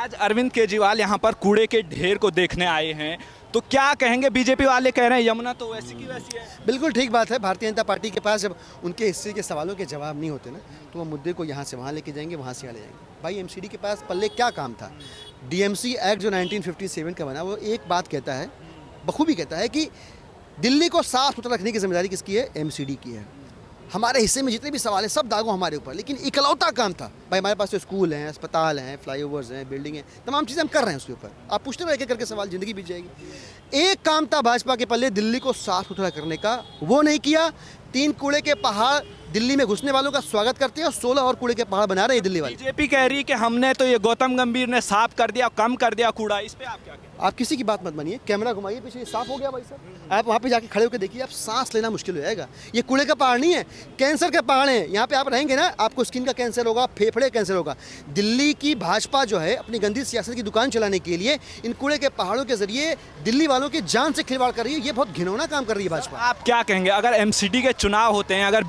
आज अरविंद केजरीवाल यहाँ पर कूड़े के ढेर को देखने आए हैं, तो क्या कहेंगे? बीजेपी वाले कह रहे हैं यमुना तो वैसी की वैसी है। बिल्कुल ठीक बात है। भारतीय जनता पार्टी के पास जब उनके हिस्से के सवालों के जवाब नहीं होते ना, तो वो मुद्दे को यहाँ से वहाँ लेके जाएंगे, वहाँ से यहाँ ले जाएंगे। भाई एमसीडी के पास पल्ले क्या काम था? डीएमसी एक्ट जो 1957 का बना, वो एक बात कहता है, बखूबी कहता है कि दिल्ली को साफ सुथरा रखने की जिम्मेदारी किसकी है? एमसीडी की है। हमारे हिस्से में जितने भी सवाल हैं सब दागों हमारे ऊपर, लेकिन इकलौता काम था भाई हमारे पास तो स्कूल हैं, अस्पताल हैं, फ्लाईओवर्स हैं, बिल्डिंग हैं, तमाम चीज़ें हम कर रहे हैं उसके ऊपर। आप पूछते रहे करके सवाल, ज़िंदगी बीत जाएगी। एक काम था भाजपा के पल्ले दिल्ली को साफ सुथरा करने का, वो नहीं किया। 3 कूड़े के पहाड़ दिल्ली में घुसने वालों का स्वागत करते हैं और 16 और कूड़े के पहाड़ बना रहे हैं दिल्ली वाले। बीजेपी कह रही है कि हमने तो ये गौतम गंभीर ने साफ कर दिया, कम कर दिया कूड़ा, इस पे आप क्या कहें? आप किसी की बात मत मानिए, कैमरा घुमाइए पीछे, साफ हो गया भाई साहब। आप वहाँ पे जाके खड़े होकर देखिए, आप सांस लेना मुश्किल हो जाएगा। ये कूड़े का पहाड़ नहीं है, कैंसर के पहाड़ हैं। यहाँ पे आप रहेंगे ना, आपको स्किन का कैंसर होगा, फेफड़े कैंसर होगा। दिल्ली की भाजपा जो है अपनी गंदी सियासत की दुकान चलाने के लिए इन कूड़े के पहाड़ों के जरिए दिल्ली वालों की जान से खिलवाड़ कर रही है। ये बहुत घिनौना काम कर रही है भाजपा। आप क्या कहेंगे अगर एमसीडी के चुनाव होते हैं, अगर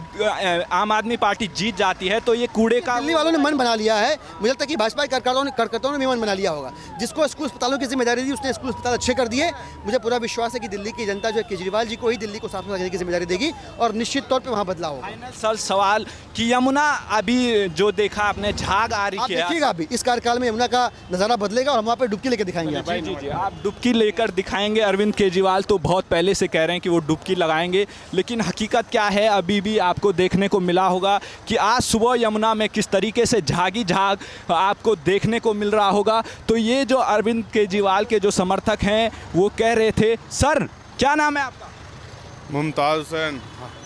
आम आदमी पार्टी जीत जाती है तो ये कूड़े का दिल्ली वालों ने मन बना लिया है। मुझे लगता है कि भाजपा के कार्यकर्ताओं ने भी मन बना लिया होगा। जिसको स्कूल अस्पतालों की जिम्मेदारी दी, उसने स्कूल अस्पताल अच्छे कर दिए। मुझे पूरा विश्वास है कि दिल्ली की जनता जो है केजरीवाल जी को ही दिल्ली को साफ सुथरा रखने की जिम्मेदारी देगी और निश्चित तौर पे वहाँ बदलाव होगा। फाइनल सर सवाल कि यमुना अभी जो देखा आपने झाग आ रही आप है, देखिएगा अभी इस कार्यकाल में यमुना का नज़ारा बदलेगा और हम वहाँ पे डुबकी लेकर दिखाएंगे। जी जी, आप डुबकी लेकर दिखाएंगे। अरविंद केजरीवाल तो बहुत पहले से कह रहे हैं कि वो डुबकी लगाएंगे, लेकिन हकीकत क्या है अभी भी आपको देखने को मिला होगा कि आज सुबह यमुना में किस तरीके से झागी झाग आपको देखने को मिल रहा होगा। तो ये जो अरविंद केजरीवाल के जो समर्थक हैं वो कह रहे थे। सर क्या नाम है आपका? मुमताज हुसैन।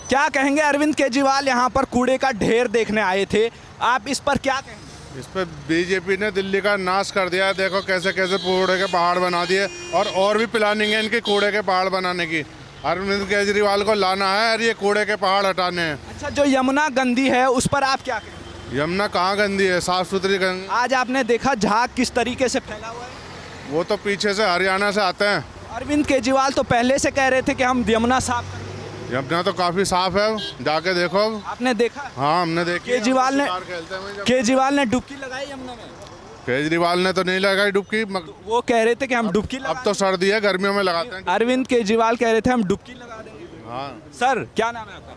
क्या कहेंगे? अरविंद केजरीवाल यहाँ पर कूड़े का ढेर देखने आए थे, आप इस पर क्या कहेंगे? इस पर बीजेपी ने दिल्ली का नाश कर दिया है। देखो कैसे कैसे कूड़े के पहाड़ बना दिए और भी प्लानिंग है इनकी कूड़े के पहाड़ बनाने की। अरविंद केजरीवाल को लाना है और ये कूड़े के पहाड़ हटाने हैं। अच्छा, जो यमुना गंदी है उस पर आप क्या कहेंगे? यमुना कहाँ गंदी है? साफ सुथरी गंदी। आज आपने देखा झाग किस तरीके से फैला हुआ है। वो तो पीछे से हरियाणा से आते हैं। अरविंद केजरीवाल तो पहले से कह रहे थे कि हम यमुना साफ करेंगे। यमुना तो काफी साफ है, जाके देखो। आपने देखा? हाँ हमने देखी। केजरीवाल ने डुबकी लगाई यमुना में। केजरीवाल ने तो नहीं लगाई डुबकी। वो कह रहे थे कि हम डुबकी अब तो सर्दी है, गर्मियों में लगाते हैं। अरविंद केजरीवाल कह रहे थे हम डुबकी लगा देंगे। हाँ सर क्या नाम है आपका?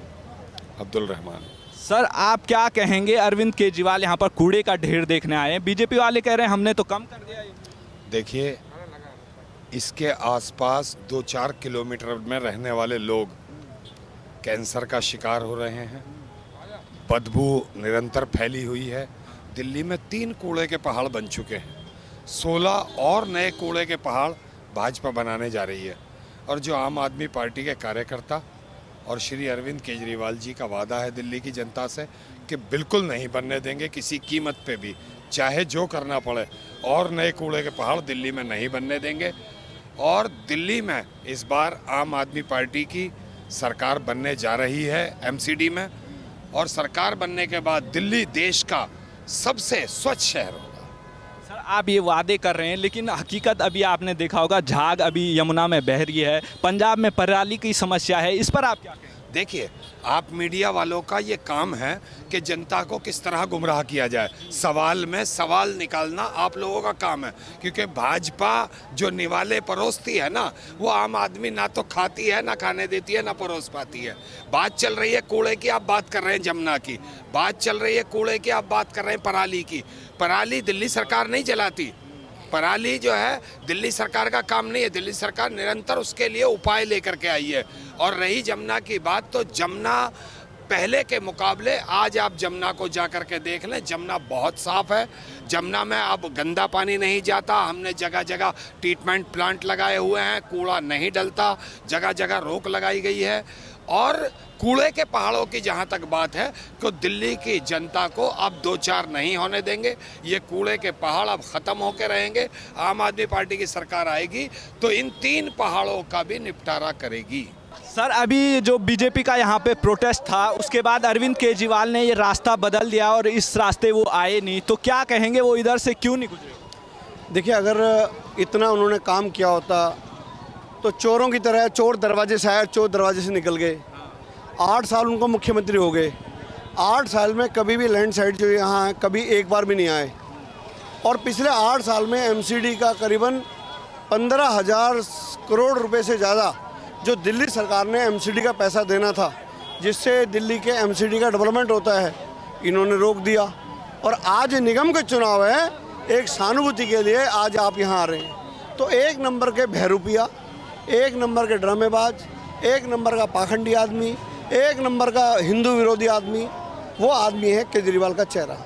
अब्दुल रहमान। सर आप क्या कहेंगे? अरविंद केजरीवाल यहाँ पर कूड़े का ढेर देखने आए हैं, बीजेपी वाले कह रहे हैं हमने तो कम कर दिया। देखिए, इसके आसपास 2-4 किलोमीटर में रहने वाले लोग कैंसर का शिकार हो रहे हैं। बदबू निरंतर फैली हुई है। दिल्ली में 3 कूड़े के पहाड़ बन चुके हैं। 16 और नए कूड़े के पहाड़ भाजपा बनाने जा रही है। और जो आम आदमी पार्टी के कार्यकर्ता और श्री अरविंद केजरीवाल जी का वादा है दिल्ली की जनता से कि बिल्कुल नहीं बनने देंगे किसी कीमत पे भी, चाहे जो करना पड़े, और नए कूड़े के पहाड़ दिल्ली में नहीं बनने देंगे। और दिल्ली में इस बार आम आदमी पार्टी की सरकार बनने जा रही है एमसीडी में, और सरकार बनने के बाद दिल्ली देश का सबसे स्वच्छ शहर होगा। सर आप ये वादे कर रहे हैं, लेकिन हकीकत अभी आपने देखा होगा झाग अभी यमुना में बह रही है, पंजाब में पराली की समस्या है, इस पर आप क्या कहें? देखिए, आप मीडिया वालों का ये काम है कि जनता को किस तरह गुमराह किया जाए। सवाल में सवाल निकालना आप लोगों का काम है, क्योंकि भाजपा जो निवाले परोसती है ना, वो आम आदमी ना तो खाती है, ना खाने देती है, ना परोस पाती है। बात चल रही है कूड़े की, आप बात कर रहे हैं जमुना की। बात चल रही है कूड़े की, आप बात कर रहे हैं पराली की। पराली दिल्ली सरकार नहीं जलाती। पराली जो है दिल्ली सरकार का काम नहीं है। दिल्ली सरकार निरंतर उसके लिए उपाय लेकर के आई है। और रही जमुना की बात, तो जमुना पहले के मुकाबले आज आप जमुना को जा कर के देख लें, जमुना बहुत साफ है। जमुना में अब गंदा पानी नहीं जाता। हमने जगह जगह ट्रीटमेंट प्लांट लगाए हुए हैं, कूड़ा नहीं डलता, जगह जगह रोक लगाई गई है। और कूड़े के पहाड़ों की जहाँ तक बात है, तो दिल्ली की जनता को अब 2-4 नहीं होने देंगे। ये कूड़े के पहाड़ अब ख़त्म होकर रहेंगे। आम आदमी पार्टी की सरकार आएगी तो इन 3 पहाड़ों का भी निपटारा करेगी। सर अभी जो बीजेपी का यहाँ पे प्रोटेस्ट था, उसके बाद अरविंद केजरीवाल ने ये रास्ता बदल दिया और इस रास्ते वो आए नहीं, तो क्या कहेंगे वो इधर से क्यों नहीं गुजरे? देखिए, अगर इतना उन्होंने काम किया होता तो चोरों की तरह चोर दरवाजे से आए, चोर दरवाजे से निकल गए। 8 साल उनको मुख्यमंत्री हो गए। 8 साल में कभी भी लैंडस्लाइड जो यहाँ है, कभी एक बार भी नहीं आए। और पिछले 8 साल में एमसीडी का करीबन 15,000 करोड़ रुपए से ज़्यादा जो दिल्ली सरकार ने एमसीडी का पैसा देना था, जिससे दिल्ली के एमसीडी का डेवलपमेंट होता है, इन्होंने रोक दिया। और आज निगम के चुनाव है, एक सहानुभूति के लिए आज आप यहाँ आ रहे हैं। तो एक नंबर के बहरूपिया, एक नंबर के ड्रामेबाज, एक नंबर का पाखंडी आदमी, एक नंबर का हिंदू विरोधी आदमी, वो आदमी है केजरीवाल का चेहरा।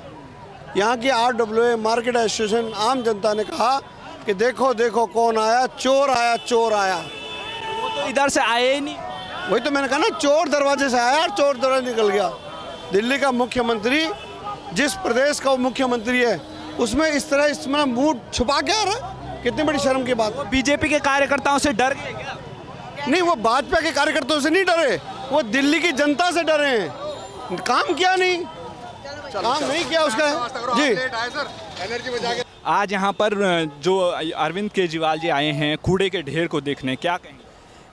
यहाँ की RWA मार्केट एसोसिएशन आम जनता ने कहा कि देखो देखो कौन आया, चोर आया, चोर आया। वो तो इधर से आए ही नहीं। वही तो मैंने कहा ना, चोर दरवाजे से आया और चोर दरवाजे निकल गया। दिल्ली का मुख्यमंत्री, जिस प्रदेश का वो मुख्यमंत्री है, उसमें इस तरह इसमें मुंह छुपा के आ रहा है, कितनी बड़ी शर्म की बात। बीजेपी के कार्यकर्ताओं से डर गए क्या? नहीं, वो भाजपा के कार्यकर्ताओं से नहीं डरे, वो दिल्ली की जनता से डरे हैं। काम किया नहीं, काम नहीं किया उसका जी। आज यहाँ पर जो अरविंद केजरीवाल जी आए हैं कूड़े के ढेर को देखने, क्या कहेंगे?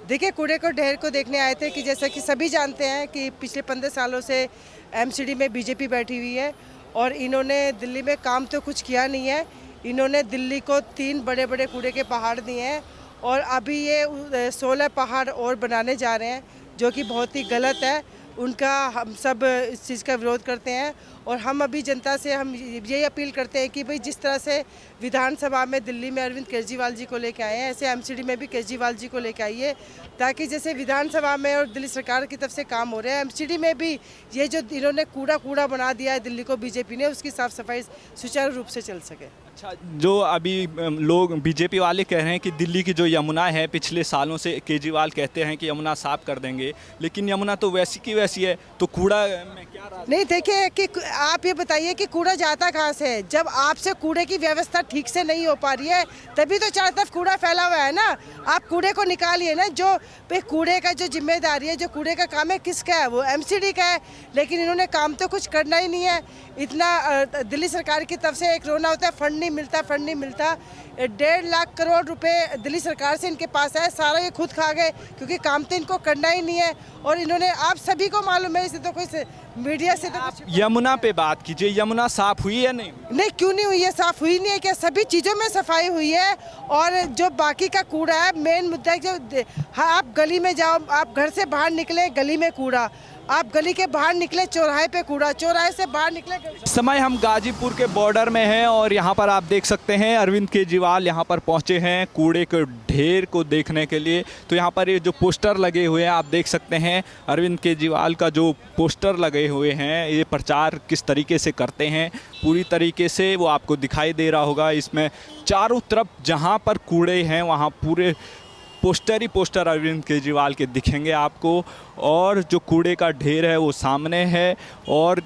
देखिए, कूड़े को ढेर को देखने आए थे कि जैसा कि सभी जानते हैं कि पिछले 15 सालों से एमसीडी में बीजेपी बैठी हुई है और इन्होंने दिल्ली में काम तो कुछ किया नहीं है। इन्होंने दिल्ली को 3 बड़े बड़े कूड़े के पहाड़ दिए हैं और अभी ये 16 पहाड़ और बनाने जा रहे हैं, जो कि बहुत ही गलत है। उनका हम सब इस चीज़ का विरोध करते हैं और हम अभी जनता से हम यही अपील करते हैं कि भाई जिस तरह से विधानसभा में दिल्ली में अरविंद केजरीवाल जी को लेके आए हैं, ऐसे एमसीडी में भी केजरीवाल जी को लेके आइए, ताकि जैसे विधानसभा में और दिल्ली सरकार की तरफ से काम हो रहे हैं, एमसीडी में भी ये जो इन्होंने कूड़ा बना दिया है दिल्ली को बीजेपी ने, उसकी साफ़ सफाई सुचारू रूप से चल सके। अच्छा, जो अभी लोग बीजेपी वाले कह रहे हैं कि दिल्ली की जो यमुना है, पिछले सालों से केजरीवाल कहते हैं कि यमुना साफ कर देंगे, लेकिन यमुना तो वैसी की वैसी है, तो कूड़ा में क्या राज? नहीं, देखिए कि आप ये बताइए कि कूड़ा जाता कहाँ से है? जब आपसे कूड़े की व्यवस्था ठीक से नहीं हो पा रही है, तभी तो चारों तरफ कूड़ा फैला हुआ है ना। आप कूड़े को निकालिए ना। जो भाई कूड़े का जो जिम्मेदारी है, जो कूड़े का काम है, किसका है? वो एमसीडी का है, लेकिन इन्होंने काम तो कुछ करना ही नहीं है। इतना दिल्ली सरकार की तरफ से एक रोना होता है, फंड नहीं मिलता। 1.5 लाख करोड़ रुपए दिल्ली सरकार से इनके पास है, सारा ये खुद खा गए, क्योंकि काम तो इनको करना ही नहीं है। और इन्होंने, आप सभी को मालूम है, इसे तो कोई मीडिया से तो यमुना पे बात कीजिए, यमुना साफ हुई है? नहीं, क्यों नहीं हुई है? साफ हुई नहीं है क्या? सभी चीज़ों में सफाई हुई है। और जो बाकी का कूड़ा है, मेन मुद्दा है जो आप गली में जाओ, आप घर से बाहर निकले गली में कूड़ा, आप गली के बाहर निकले चौराहे पे कूड़ा, चौराहे से बाहर निकले। इस समय हम गाजीपुर के बॉर्डर में हैं और यहाँ पर आप देख सकते हैं अरविंद केजरीवाल यहाँ पर पहुँचे हैं कूड़े के ढेर को देखने के लिए। तो यहाँ पर ये जो पोस्टर लगे हुए हैं, आप देख सकते हैं अरविंद केजरीवाल का जो पोस्टर लगे हुए हैं, ये प्रचार किस तरीके से करते हैं पूरी तरीके से वो आपको दिखाई दे रहा होगा। इसमें चारों तरफ जहाँ पर कूड़े हैं वहाँ पूरे पोस्टर ही पोस्टर अरविंद केजरीवाल के दिखेंगे आपको, और जो कूड़े का ढेर है वो सामने है। और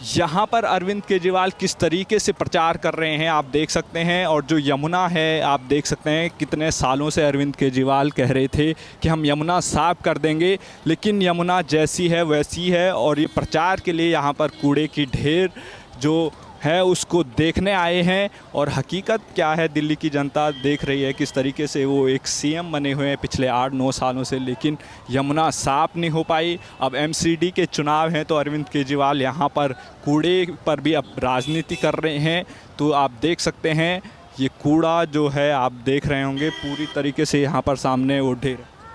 यहाँ पर अरविंद केजरीवाल किस तरीके से प्रचार कर रहे हैं आप देख सकते हैं। और जो यमुना है, आप देख सकते हैं कितने सालों से अरविंद केजरीवाल कह रहे थे कि हम यमुना साफ कर देंगे, लेकिन यमुना जैसी है वैसी है। और ये प्रचार के लिए यहाँ पर कूड़े की ढेर जो है उसको देखने आए हैं। और हकीकत क्या है, दिल्ली की जनता देख रही है किस तरीके से वो एक सीएम बने हुए हैं पिछले 8-9 सालों से, लेकिन यमुना साफ नहीं हो पाई। अब एमसीडी के चुनाव हैं तो अरविंद केजरीवाल यहाँ पर कूड़े पर भी अब राजनीति कर रहे हैं। तो आप देख सकते हैं ये कूड़ा जो है, आप देख रहे होंगे पूरी तरीके से यहाँ पर सामने वो ढेर